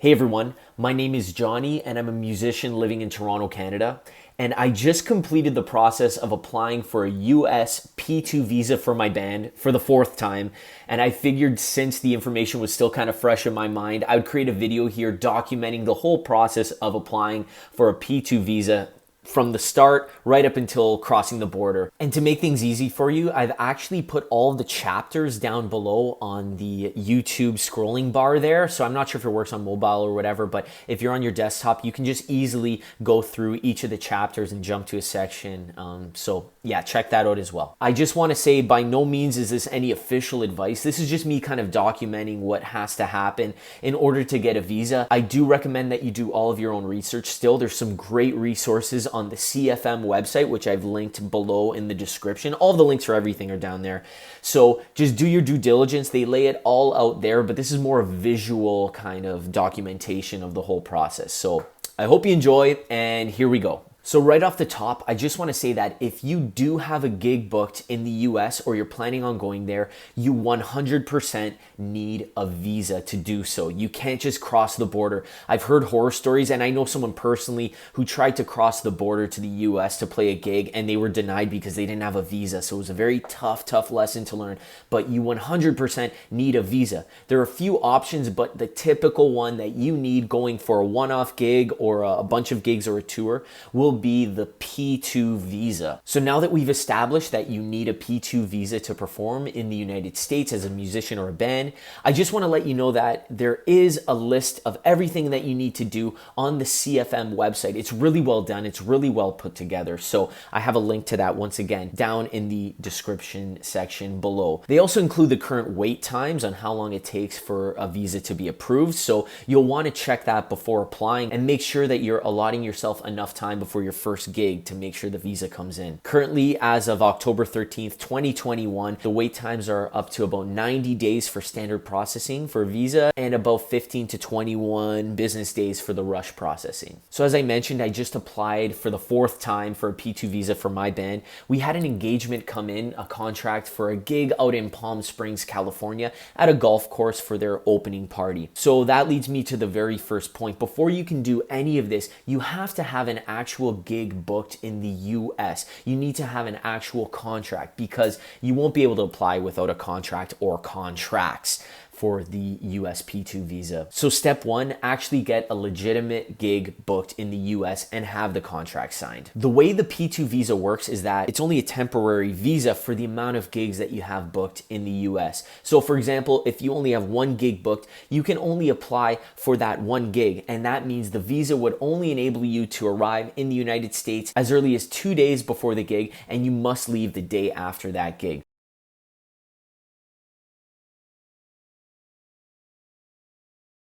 Hey everyone, my name is Johnny and I'm a musician living in Toronto, Canada. And I just completed the process of applying for a US P-2 visa for my band for the fourth time. And I figured since the information was still kind of fresh in my mind, I would create a video here documenting the whole process of applying for a P-2 visa from the start right up until crossing the border. And to make things easy for you, I've actually put all the chapters down below on the YouTube scrolling bar there. So I'm not sure if it works on mobile or whatever, but if you're on your desktop, you can just easily go through each of the chapters and jump to a section. So yeah, check that out as well. I just want to say by no means is this any official advice. This is just me kind of documenting what has to happen in order to get a visa. I do recommend that you do all of your own research still. There's some great resources on the CFM website, which I've linked below in the description. All the links for everything are down there. So just do your due diligence. They lay it all out there, but this is more a visual kind of documentation of the whole process. So I hope you enjoy, and here we go. So right off the top, I just want to say that if you do have a gig booked in the US or you're planning on going there, you 100% need a visa to do so. You can't just cross the border. I've heard horror stories, and I know someone personally who tried to cross the border to the US to play a gig and they were denied because they didn't have a visa. So it was a very tough lesson to learn, but you 100% need a visa. There are a few options, but the typical one that you need going for a one-off gig or a bunch of gigs or a tour will be the P-2 visa. So now that we've established that you need a P-2 visa to perform in the United States as a musician or a band, I just want to let you know that there is a list of everything that you need to do on the CFM website. It's really well done. It's really well put together. So I have a link to that once again down in the description section below. They also include the current wait times on how long it takes for a visa to be approved. So you'll want to check that before applying and make sure that you're allotting yourself enough time before your first gig to make sure the visa comes in. Currently, as of October 13th, 2021, the wait times are up to about 90 days for standard processing for a visa and about 15 to 21 business days for the rush processing. So as I mentioned, I just applied for the fourth time for a P-2 visa for my band. We had an engagement come in, a contract for a gig out in Palm Springs, California at a golf course for their opening party. So that leads me to the very first point. Before you can do any of this, you have to have an actual gig booked in the US. You need to have an actual contract because you won't be able to apply without a contract or contracts for the US P-2 visa. So step one, actually get a legitimate gig booked in the US and have the contract signed. The way the P-2 visa works is that it's only a temporary visa for the amount of gigs that you have booked in the US. So for example, if you only have one gig booked, you can only apply for that one gig. And that means the visa would only enable you to arrive in the United States as early as 2 days before the gig, and you must leave the day after that gig.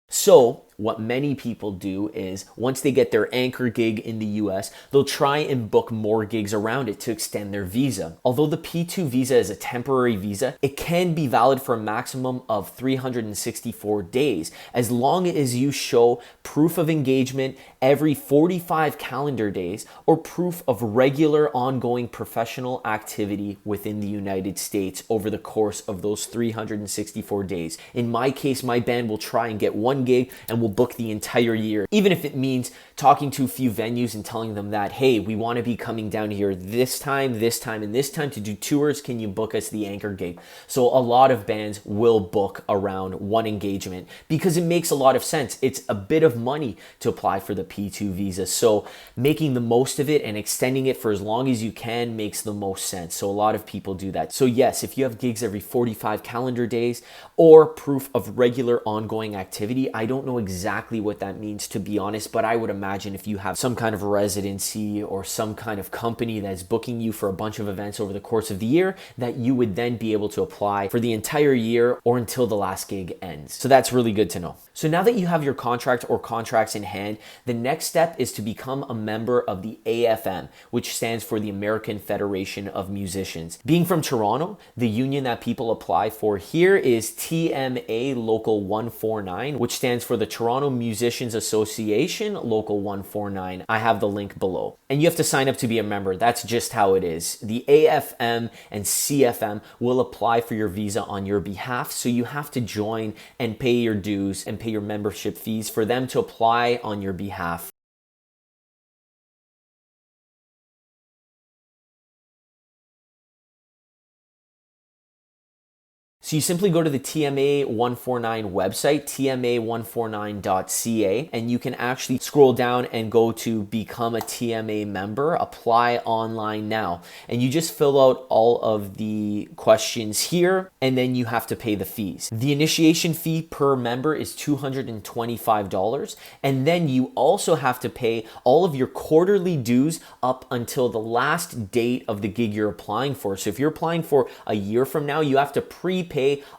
So what many people do is once they get their anchor gig in the US, they'll try and book more gigs around it to extend their visa. Although the P-2 visa is a temporary visa, it can be valid for a maximum of 364 days as long as you show proof of engagement every 45 calendar days or proof of regular ongoing professional activity within the United States over the course of those 364 days. In my case, my band will try and get one gig and we'll book the entire year, even if it means talking to a few venues and telling them that, hey, we want to be coming down here this time, and this time to do tours. Can you book us the anchor gig? So a lot of bands will book around one engagement because it makes a lot of sense. It's a bit of money to apply for the P-2 visa. So making the most of it and extending it for as long as you can makes the most sense. So a lot of people do that. So yes, if you have gigs every 45 calendar days or proof of regular ongoing activity, I don't know exactly what that means, to be honest, but I would imagine if you have some kind of residency or some kind of company that's booking you for a bunch of events over the course of the year, that you would then be able to apply for the entire year or until the last gig ends. So that's really good to know. So now that you have your contract or contracts in hand, the next step is to become a member of the AFM, which stands for the American Federation of Musicians. Being from Toronto, the union that people apply for here is TMA Local 149, which stands for the Toronto Toronto Musicians Association, Local 149. I have the link below. And you have to sign up to be a member. That's just how it is. The AFM and CFM will apply for your visa on your behalf, so you have to join and pay your dues and pay your membership fees for them to apply on your behalf. So you simply go to the TMA 149 website, tma149.ca, and you can actually scroll down and go to become a TMA member, apply online now. And you just fill out all of the questions here, and then you have to pay the fees. The initiation fee per member is $225, and then you also have to pay all of your quarterly dues up until the last date of the gig you're applying for. So if you're applying for a year from now, you have to prepay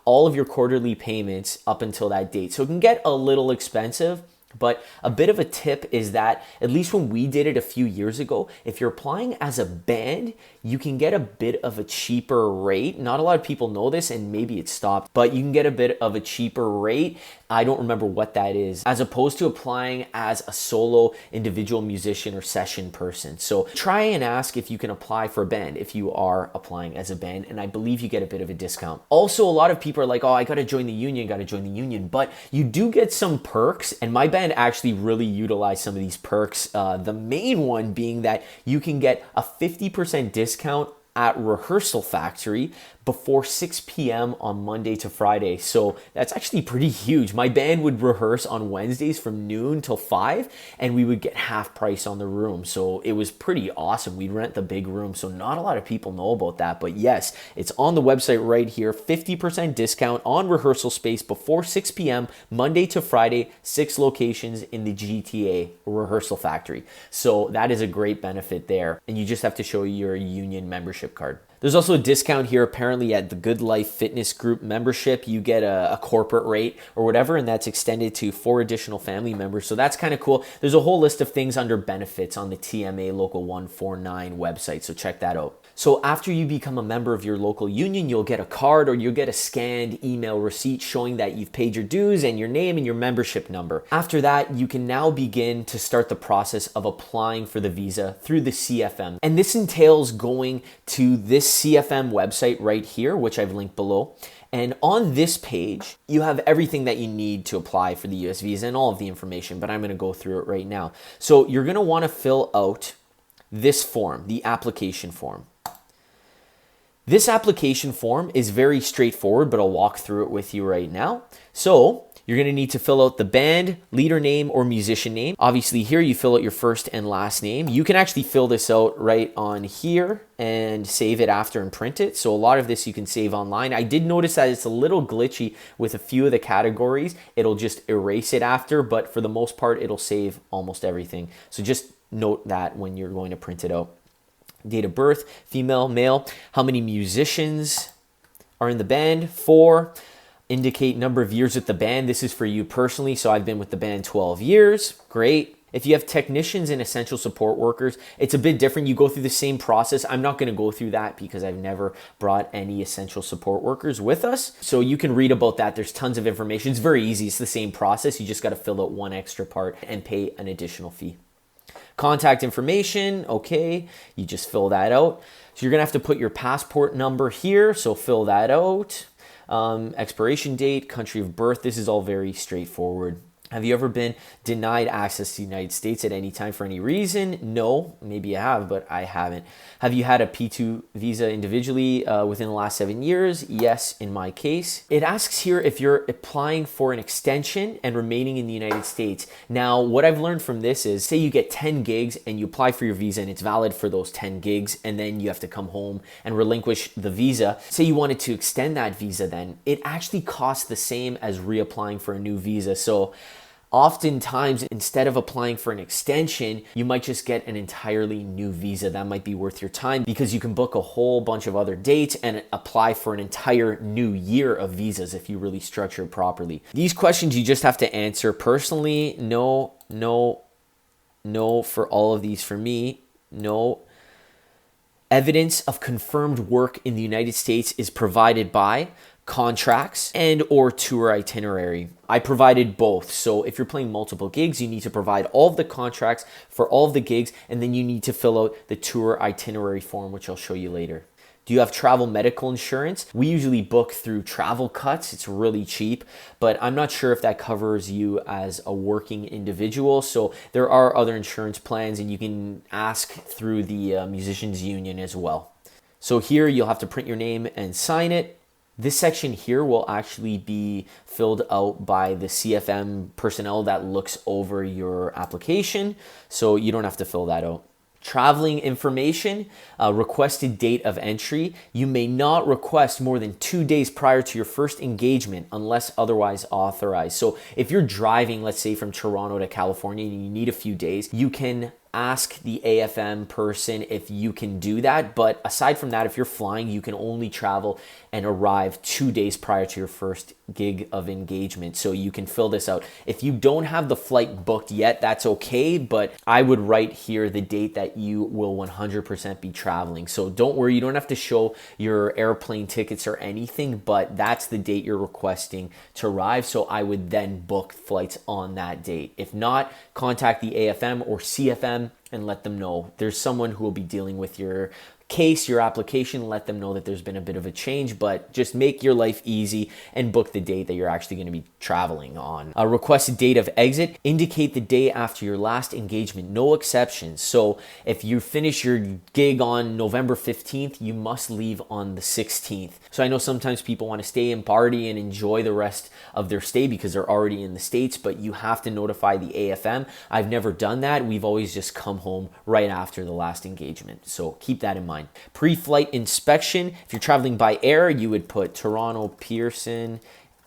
all of your quarterly payments up until that date. So it can get a little expensive, but a bit of a tip is that, at least when we did it a few years ago, if you're applying as a band, you can get a bit of a cheaper rate. Not a lot of people know this, and maybe it stopped, but you can get a bit of a cheaper rate. I don't remember what that is, as opposed to applying as a solo individual musician or session person. So try and ask if you can apply for a band if you are applying as a band, and I believe you get a bit of a discount. Also, a lot of people are like, oh, I gotta join the union, but you do get some perks, and my band actually really utilized some of these perks. The main one being that you can get a 50% discount at Rehearsal Factory before 6 p.m. on Monday to Friday. So that's actually pretty huge. My band would rehearse on Wednesdays from noon till 5, and we would get half price on the room. So it was pretty awesome. We'd rent the big room. So not a lot of people know about that, but yes, it's on the website right here. 50% discount on rehearsal space before 6 p.m. Monday to Friday, 6 locations in the GTA Rehearsal Factory. So that is a great benefit there. And you just have to show your union membership card. There's also a discount here apparently at the Good Life Fitness Group membership. You get a corporate rate or whatever, and that's extended to 4 additional family members. So that's kind of cool. There's a whole list of things under benefits on the TMA Local 149 website, so check that out. So after you become a member of your local union, you'll get a card or you'll get a scanned email receipt showing that you've paid your dues and your name and your membership number. After that, you can now begin to start the process of applying for the visa through the CFM. And this entails going to this CFM website right here, which I've linked below. And on this page, you have everything that you need to apply for the US visa and all of the information, but I'm gonna go through it right now. So you're gonna wanna fill out this form, the application form. This application form is very straightforward, but I'll walk through it with you right now. So you're going to need to fill out the band, leader name, or musician name. Obviously here you fill out your first and last name. You can actually fill this out right on here and save it after and print it. So a lot of this you can save online. I did notice that it's a little glitchy with a few of the categories. It'll just erase it after, but for the most part, it'll save almost everything. So just note that when you're going to print it out. Date of birth, female, male. How many musicians are in the band? 4. Indicate number of years with the band. This is for you personally. So I've been with the band 12 years. Great. If you have technicians and essential support workers, it's a bit different. You go through the same process. I'm not going to go through that because I've never brought any essential support workers with us. So you can read about that. There's tons of information. It's very easy. It's the same process. You just got to fill out one extra part and pay an additional fee. Contact information, okay, you just fill that out. So you're gonna have to put your passport number here, so fill that out. Expiration date, country of birth, this is all very straightforward. Have you ever been denied access to the United States at any time for any reason? No, maybe you have, but I haven't. Have you had a P-2 visa individually within the last 7 years? Yes, in my case. It asks here if you're applying for an extension and remaining in the United States. Now, what I've learned from this is, say you get 10 gigs and you apply for your visa and it's valid for those 10 gigs, and then you have to come home and relinquish the visa. Say you wanted to extend that visa then, it actually costs the same as reapplying for a new visa. So oftentimes, instead of applying for an extension, you might just get an entirely new visa. That might be worth your time because you can book a whole bunch of other dates and apply for an entire new year of visas if you really structure it properly. These questions you just have to answer personally. No, no, no for all of these for me. No. Evidence of confirmed work in the United States is provided by contracts and or tour itinerary. I provided both. So if you're playing multiple gigs, you need to provide all of the contracts for all of the gigs, and then you need to fill out the tour itinerary form, which I'll show you later. Do you have travel medical insurance? We usually book through Travel Cuts. It's really cheap, but I'm not sure if that covers you as a working individual. So there are other insurance plans, and you can ask through the musicians union as well. So here you'll have to print your name and sign it. This section here will actually be filled out by the CFM personnel that looks over your application, so you don't have to fill that out. Traveling information, requested date of entry. You may not request more than 2 days prior to your first engagement unless otherwise authorized. So if you're driving, let's say from Toronto to California, and you need a few days, you can ask the AFM person if you can do that. But aside from that, if you're flying, you can only travel and arrive 2 days prior to your first gig of engagement. So you can fill this out. If you don't have the flight booked yet, that's okay, but I would write here the date that you will 100% be traveling. So don't worry, you don't have to show your airplane tickets or anything, but that's the date you're requesting to arrive. So I would then book flights on that date. If not, contact the AFM or CFM and let them know. There's someone who will be dealing with your case, your application. Let them know that there's been a bit of a change, but just make your life easy and book the date that you're actually going to be traveling on. A requested date of exit, indicate the day after your last engagement, no exceptions. So if you finish your gig on November 15th, you must leave on the 16th. So I know sometimes people want to stay and party and enjoy the rest of their stay because they're already in the States, but you have to notify the AFM. I've never done that. We've always just come home right after the last engagement. So keep that in mind. Pre-flight inspection. If you're traveling by air, you would put Toronto Pearson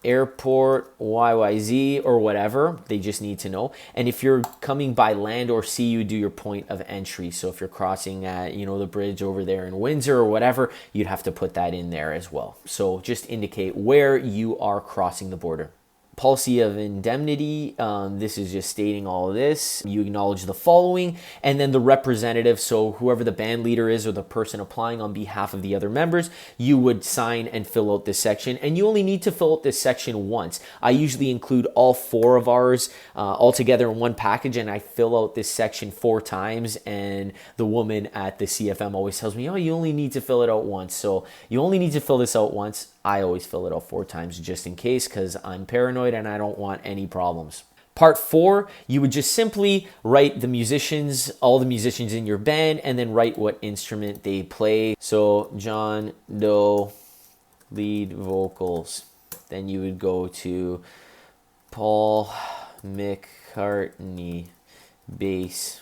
Airport, YYZ, or whatever. They just need to know. And if you're coming by land or sea, you do your point of entry. So if you're crossing at, the bridge over there in Windsor or whatever, you'd have to put that in there as well. So just indicate where you are crossing the border. Policy of indemnity, this is just stating all of this. You acknowledge the following, and then the representative, so whoever the band leader is or the person applying on behalf of the other members, you would sign and fill out this section, and you only need to fill out this section once. I usually include all 4 of ours all together in one package, and I fill out this section 4 times, and the woman at the CFM always tells me, oh, you only need to fill it out once. So you only need to fill this out once. I always fill it out 4 times just in case, because I'm paranoid and I don't want any problems. Part 4, you would just simply write the musicians, all the musicians in your band, and then write what instrument they play. So John Doe, lead vocals. Then you would go to Paul McCartney, bass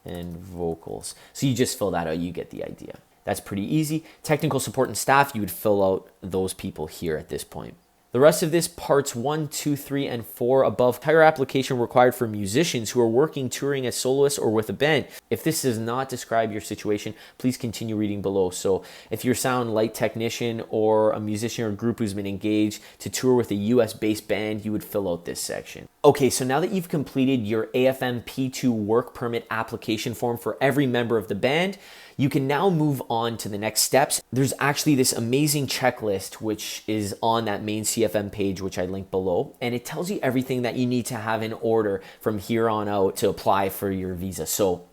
and vocals. So you just fill that out, you get the idea. That's pretty easy. Technical support and staff, you would fill out those people here at this point. The rest of this, parts 1, 2, 3, and 4 above, entire application required for musicians who are working, touring as soloists or with a band. If this does not describe your situation, please continue reading below. So if you're a sound light technician or a musician or group who's been engaged to tour with a US-based band, you would fill out this section. Okay, so now that you've completed your AFM P-2 work permit application form for every member of the band, you can now move on to the next steps. There's actually this amazing checklist which is on that main CFM page, which I link below, and it tells you everything that you need to have in order from here on out to apply for your visa. So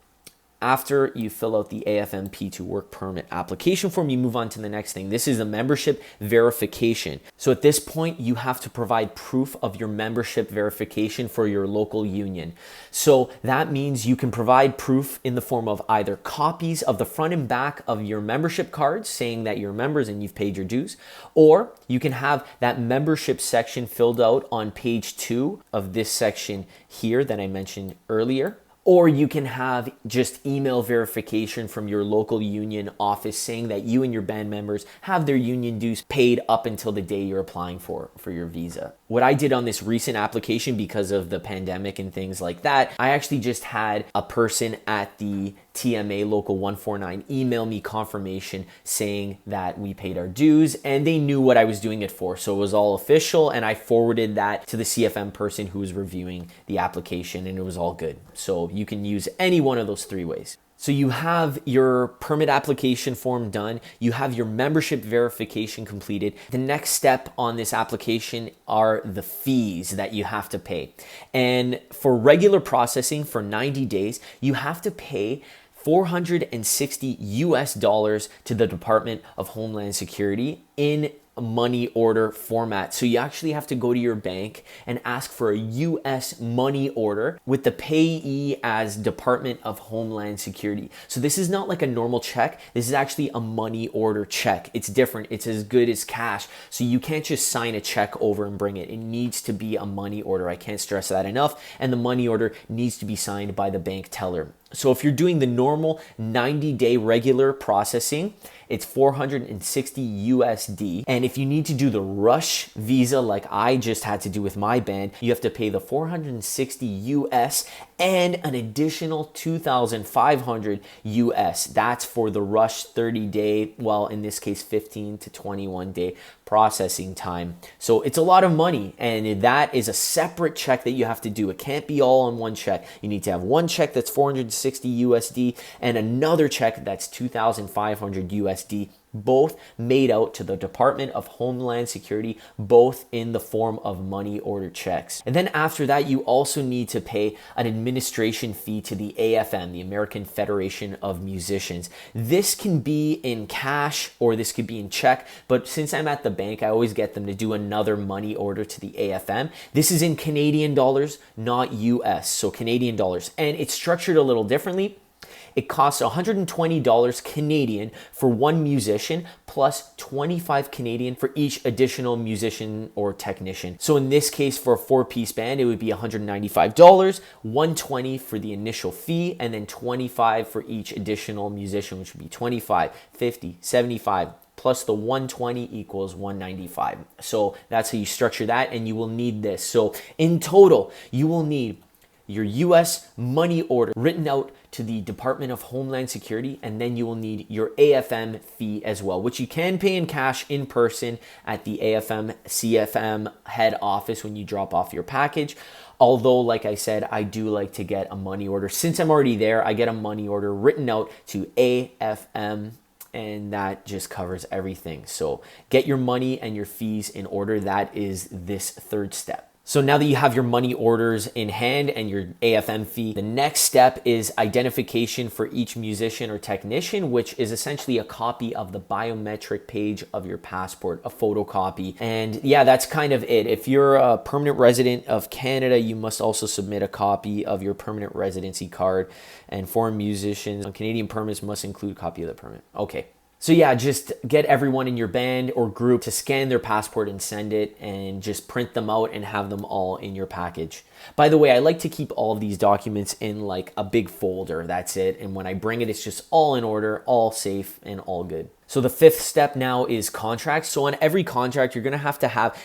after you fill out the AFM P2 work permit application form, you move on to the next thing. This is the membership verification. So at this point, you have to provide proof of your membership verification for your local union. So that means you can provide proof in the form of either copies of the front and back of your membership cards saying that you're members and you've paid your dues, or you can have that membership section filled out on page 2 of this section here that I mentioned earlier. Or you can have just email verification from your local union office saying that you and your band members have their union dues paid up until the day you're applying for your visa. What I did on this recent application, because of the pandemic and things like that, I actually just had a person at the TMA Local 149 email me confirmation saying that we paid our dues, and they knew what I was doing it for. So it was all official, and I forwarded that to the CFM person who was reviewing the application, and it was all good. So you can use any one of those 3 ways. So you have your permit application form done, you have your membership verification completed. The next step on this application are the fees that you have to pay. And for regular processing for 90 days, you have to pay $460 to the Department of Homeland Security in money order format. So you actually have to go to your bank and ask for a US money order with the payee as Department of Homeland Security. So this is not like a normal check. This is actually a money order check. It's different. It's as good as cash. So you can't just sign a check over and bring it. It needs to be a money order. I can't stress that enough. And the money order needs to be signed by the bank teller. So if you're doing the normal 90-day regular processing, it's 460 USD. And if you need to do the rush visa like I just had to do with my band, you have to pay the 460 US and an additional 2,500 US. That's for the rush 30-day, well, in this case, 15 to 21 day processing time. So it's a lot of money, and that is a separate check that you have to do. It can't be all on one check. You need to have one check that's 460 USD and another check that's 2,500 USD, both made out to the Department of Homeland Security, both in the form of money order checks. And then after that, you also need to pay an administration fee to the AFM, the American Federation of Musicians. This can be in cash or this could be in check, but since I'm at the bank, I always get them to do another money order to the AFM. This is in Canadian dollars, not US, so Canadian dollars. And it's structured a little differently. It costs $120 Canadian for one musician plus 25 Canadian for each additional musician or technician. So in this case, for a 4-piece band, it would be $195, $120 for the initial fee, and then 25 for each additional musician, which would be 25, 50, 75. Plus the 120 equals 195. So that's how you structure that, and you will need this. So in total, you will need your US money order written out to the Department of Homeland Security, and then you will need your AFM fee as well, which you can pay in cash in person at the AFM CFM head office when you drop off your package. Although, like I said, I do like to get a money order. Since I'm already there, I get a money order written out to AFM, and that just covers everything. So get your money and your fees in order. That is this third step. So now that you have your money orders in hand and your AFM fee, the next step is identification for each musician or technician, which is essentially a copy of the biometric page of your passport, a photocopy. And yeah, that's kind of it. If you're a permanent resident of Canada, you must also submit a copy of your permanent residency card. And foreign musicians on Canadian permits must include a copy of the permit. Okay. So yeah, just get everyone in your band or group to scan their passport and send it, and just print them out and have them all in your package. By the way, I like to keep all of these documents in like a big folder. That's it. And when I bring it, it's just all in order, all safe, and all good. So the fifth step now is contracts. So on every contract, you're going to have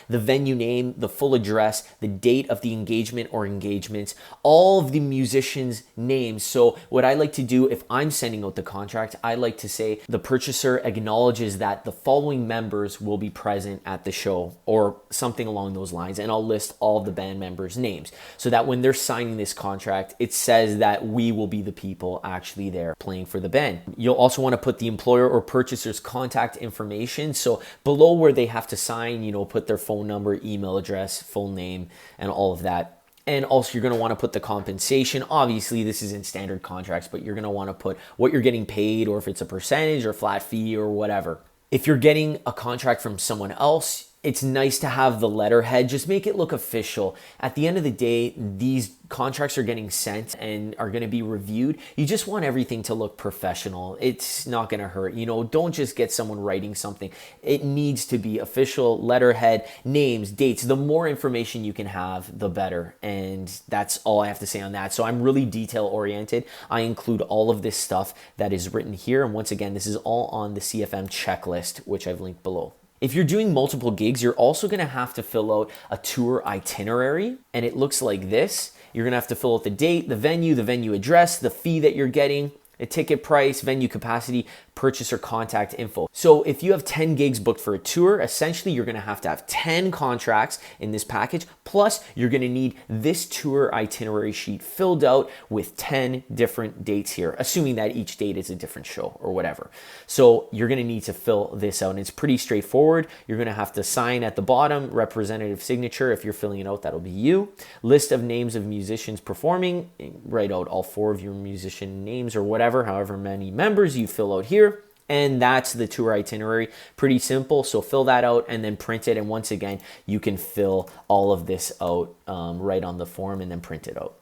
the venue name, the full address, the date of the engagement or engagements, all of the musicians' names. So what I like to do if I'm sending out the contract, I like to say the purchaser acknowledges that the following members will be present at the show, or something along those lines. And I'll list all of the band members' names so that when they're signing this contract, it says that we will be the people actually there playing for the band. You'll also want to put the employer or purchaser's contact information. So below where they have to sign, put their phone number, email address, full name, and all of that. And also you're going to want to put the compensation. Obviously this is in standard contracts, but you're going to want to put what you're getting paid, or if it's a percentage or flat fee or whatever. If you're getting a contract from someone else, it's nice to have the letterhead. Just make it look official. At the end of the day, these contracts are getting sent and are going to be reviewed. You just want everything to look professional. It's not going to hurt. Don't just get someone writing something. It needs to be official, letterhead, names, dates. The more information you can have, the better. And that's all I have to say on that. So I'm really detail oriented. I include all of this stuff that is written here. And once again, this is all on the CFM checklist, which I've linked below. If you're doing multiple gigs, you're also going to have to fill out a tour itinerary, and it looks like this. You're going to have to fill out the date, the venue address, the fee that you're getting, a ticket price, venue capacity, purchaser contact info. So if you have 10 gigs booked for a tour, essentially you're gonna have to have 10 contracts in this package, plus you're gonna need this tour itinerary sheet filled out with 10 different dates here, assuming that each date is a different show or whatever. So you're gonna need to fill this out, and it's pretty straightforward. You're gonna have to sign at the bottom, representative signature. If you're filling it out, that'll be you. List of names of musicians performing, write out all 4 of your musician names or whatever, however many members you fill out here. And that's the tour itinerary. Pretty simple. So fill that out and then print it. And once again, you can fill all of this out right on the form and then print it out.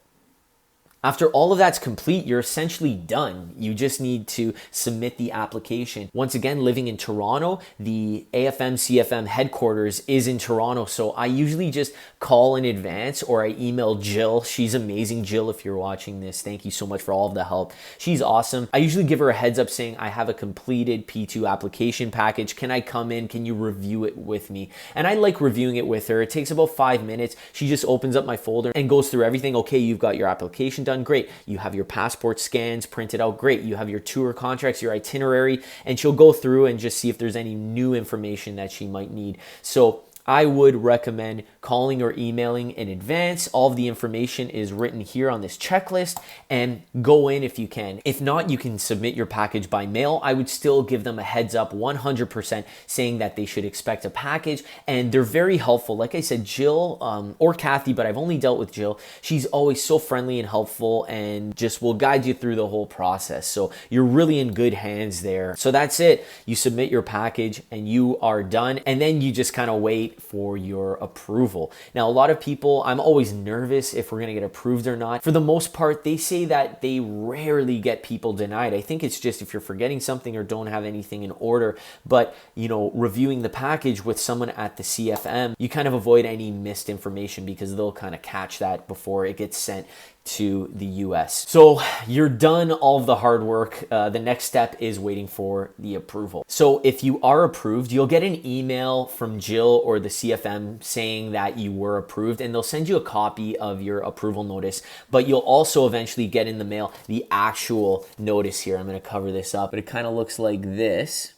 After all of that's complete, you're essentially done. You just need to submit the application. Once again, living in Toronto, the AFM CFM headquarters is in Toronto. So I usually just call in advance or I email Jill. She's amazing. Jill, if you're watching this, thank you so much for all of the help. She's awesome. I usually give her a heads up saying, I have a completed P-2 application package. Can I come in? Can you review it with me? And I like reviewing it with her. It takes about 5 minutes. She just opens up my folder and goes through everything. Okay, you've got your application done. Great. You have your passport scans printed out. Great. You have your tour contracts, your itinerary, and she'll go through and just see if there's any new information that she might need. So I would recommend calling or emailing in advance. All of the information is written here on this checklist, and go in if you can. If not, you can submit your package by mail. I would still give them a heads up 100% saying that they should expect a package, and they're very helpful. Like I said, Jill or Kathy, but I've only dealt with Jill. She's always so friendly and helpful and just will guide you through the whole process. So you're really in good hands there. So that's it. You submit your package and you are done, and then you just kind of wait for your approval. Now, a lot of people, I'm always nervous if we're going to get approved or not. For the most part, they say that they rarely get people denied. I think it's just if you're forgetting something or don't have anything in order. But, you know, reviewing the package with someone at the CFM, you kind of avoid any missed information because they'll kind of catch that before it gets sent to the US. So you're done all of the hard work. The next step is waiting for the approval. So if you are approved, you'll get an email from Jill or the CFM saying that you were approved, and they'll send you a copy of your approval notice, but you'll also eventually get in the mail the actual notice here. I'm going to cover this up, but it kind of looks like this.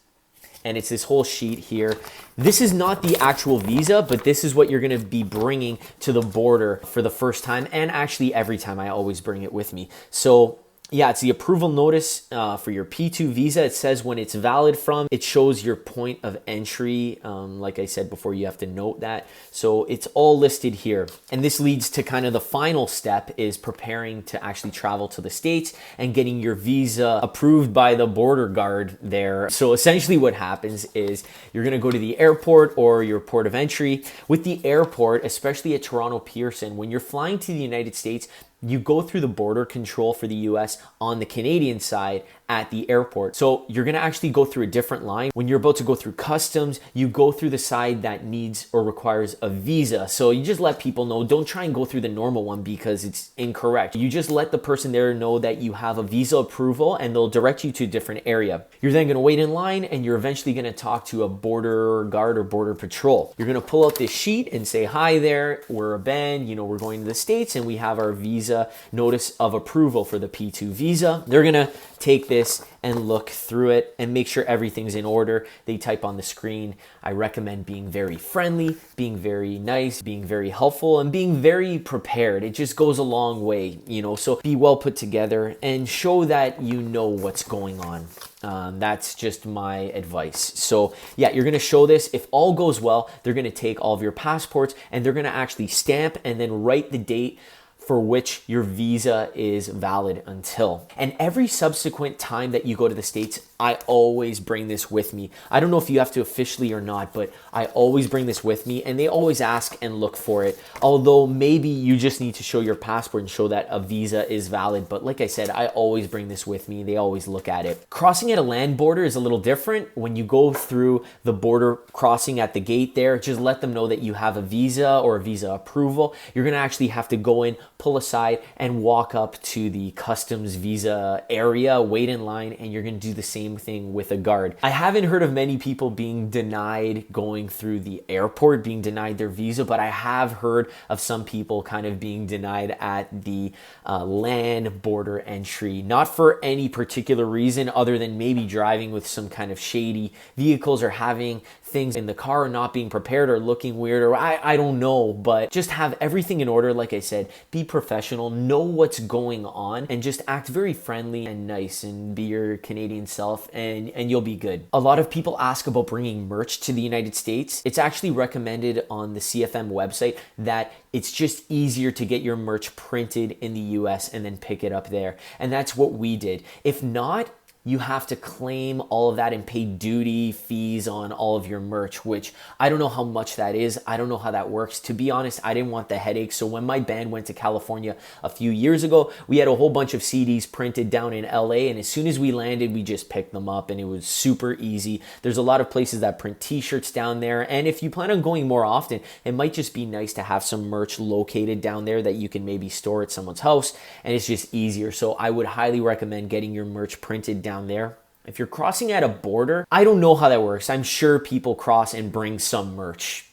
And it's this whole sheet here. This is not the actual visa, but this is what you're gonna be bringing to the border for the first time, and actually every time. I always bring it with me. So yeah, it's the approval notice for your P-2 visa. It says when it's valid from. It shows your point of entry. Like I said before, you have to note that. So it's all listed here. And this leads to kind of the final step is preparing to actually travel to the States and getting your visa approved by the border guard there. So essentially what happens is you're gonna go to the airport or your port of entry. With the airport, especially at Toronto Pearson, when you're flying to the United States, you go through the border control for the US on the Canadian side at the airport. So you're gonna actually go through a different line. When you're about to go through customs, you go through the side that needs or requires a visa. So you just let people know, don't try and go through the normal one because it's incorrect. You just let the person there know that you have a visa approval and they'll direct you to a different area. You're then gonna wait in line and you're eventually gonna talk to a border guard or border patrol. You're gonna pull out this sheet and say, hi there, we're a band, you know, we're going to the States and we have our visa notice of approval for the P-2 visa. They're gonna take this and look through it and make sure everything's in order. They type on the screen. I recommend being very friendly, being very nice, being very helpful, and being very prepared. It just goes a long way, you know, so be well put together and show that you know what's going on. That's just my advice. So yeah, you're gonna show this. If all goes well, they're gonna take all of your passports and they're gonna actually stamp and then write the date for which your visa is valid until. And every subsequent time that you go to the States, I always bring this with me. I don't know if you have to officially or not, but I always bring this with me and they always ask and look for it. Although maybe you just need to show your passport and show that a visa is valid. But like I said, I always bring this with me. They always look at it. Crossing at a land border is a little different. When you go through the border crossing at the gate there, just let them know that you have a visa or a visa approval. You're gonna actually have to go in pull aside and walk up to the customs visa area, wait in line, and you're going to do the same thing with a guard. I haven't heard of many people being denied going through the airport, being denied their visa, but I have heard of some people kind of being denied at the land border entry, not for any particular reason other than maybe driving with some kind of shady vehicles or having things in the car not being prepared or looking weird, or I don't know, but just have everything in order. Like I said, be professional, know what's going on, and just act very friendly and nice and be your Canadian self, and you'll be good. A lot of people ask about bringing merch to the United States. It's actually recommended on the CFM website that it's just easier to get your merch printed in the US and then pick it up there. And that's what we did. If not, you have to claim all of that and pay duty fees on all of your merch, which I don't know how much that is. I don't know how that works. To be honest, I didn't want the headache. So when my band went to California a few years ago, we had a whole bunch of CDs printed down in LA. And as soon as we landed, we just picked them up and it was super easy. There's a lot of places that print t-shirts down there. And if you plan on going more often, it might just be nice to have some merch located down there that you can maybe store at someone's house. And it's just easier. So I would highly recommend getting your merch printed down there. If you're crossing at a border, I don't know how that works. I'm sure people cross and bring some merch,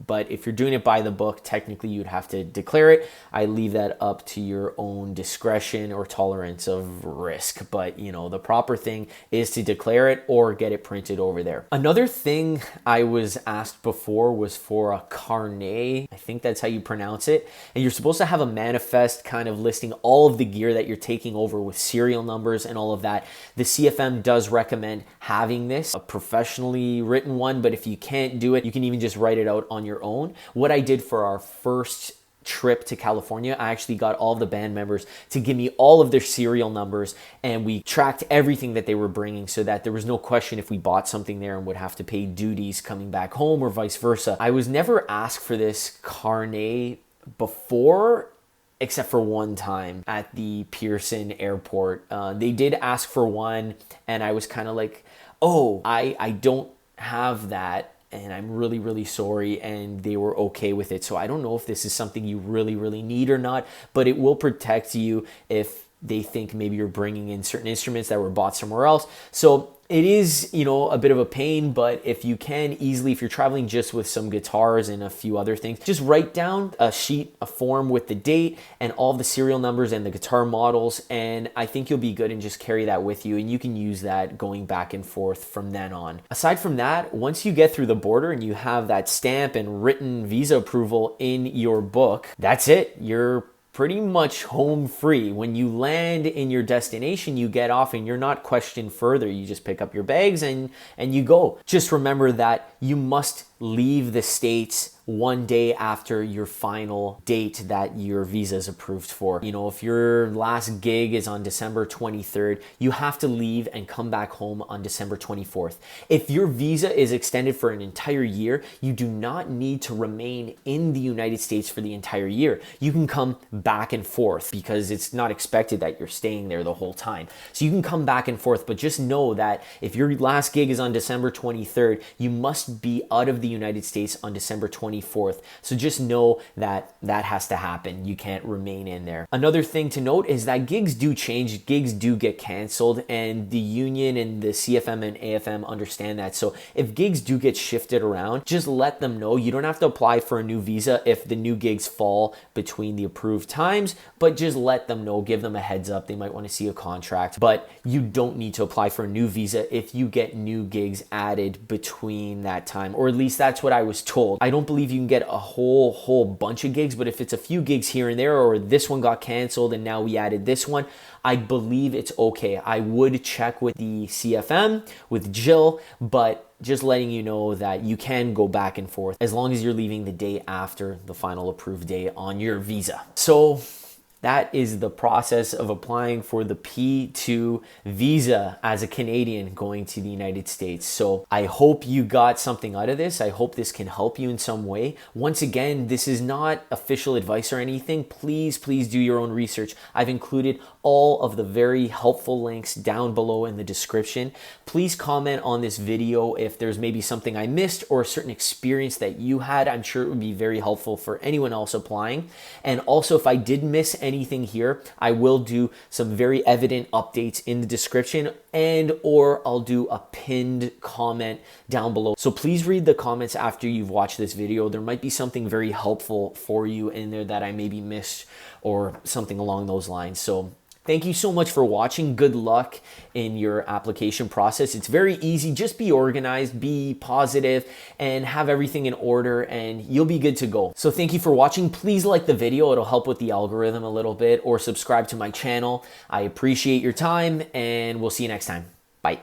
but if you're doing it by the book, technically you'd have to declare it. I leave that up to your own discretion or tolerance of risk. But, the proper thing is to declare it or get it printed over there. Another thing I was asked before was for a carnet. I think that's how you pronounce it. And you're supposed to have a manifest kind of listing all of the gear that you're taking over with serial numbers and all of that. The CFM does recommend having this, a professionally written one, but if you can't do it, you can even just write it out on your own. What I did for our first trip to California, I actually got all of the band members to give me all of their serial numbers, and we tracked everything that they were bringing so that there was no question if we bought something there and would have to pay duties coming back home or vice versa. I was never asked for this carnet before, except for one time at the Pearson airport. They did ask for one, and I was kind of like, oh, I don't have that, and I'm really, really sorry, and they were okay with it. So I don't know if this is something you really, really need or not, but it will protect you if they think maybe you're bringing in certain instruments that were bought somewhere else. So it is, a bit of a pain, but if you can easily, if you're traveling just with some guitars and a few other things, just write down a sheet, a form with the date and all the serial numbers and the guitar models, and I think you'll be good and just carry that with you, and you can use that going back and forth from then on. Aside from that, once you get through the border and you have that stamp and written visa approval in your book, that's it. You're pretty much home free. When you land in your destination, you get off and you're not questioned further. You just pick up your bags and you go. Just remember that you must leave the States one day after your final date that your visa is approved for. If your last gig is on December 23rd, you have to leave and come back home on December 24th. If your visa is extended for an entire year, you do not need to remain in the United States for the entire year. You can come back and forth because it's not expected that you're staying there the whole time. So you can come back and forth, but just know that if your last gig is on December 23rd, you must be out of the United States on December 24th. So just know that that has to happen. You can't remain in there. Another thing to note is that gigs do change. Gigs do get canceled, and the union and the CFM and AFM understand that. So if gigs do get shifted around, just let them know. You don't have to apply for a new visa if the new gigs fall between the approved times, but just let them know. Give them a heads up. They might want to see a contract, but you don't need to apply for a new visa if you get new gigs added between that time, or at least that's what I was told. I don't believe you can get a whole bunch of gigs, but if it's a few gigs here and there, or this one got canceled and now we added this one, I believe it's okay. I would check with the CFM, with Jill, but just letting you know that you can go back and forth as long as you're leaving the day after the final approved day on your visa. So That is the process of applying for the P-2 visa as a Canadian going to the United States. So I hope you got something out of this. I hope this can help you in some way. Once again, this is not official advice or anything. Please do your own research. I've included all of the very helpful links down below in the description. Please comment on this video if there's maybe something I missed or a certain experience that you had. I'm sure it would be very helpful for anyone else applying. And also, if I did miss anything here, I will do some very evident updates in the description, and or I'll do a pinned comment down below. So please read the comments after you've watched this video. There might be something very helpful for you in there that I maybe missed or something along those lines. So thank you so much for watching. Good luck in your application process. It's very easy. Just be organized, be positive, and have everything in order, and you'll be good to go. So thank you for watching. Please like the video. It'll help with the algorithm a little bit, or subscribe to my channel. I appreciate your time, and we'll see you next time. Bye.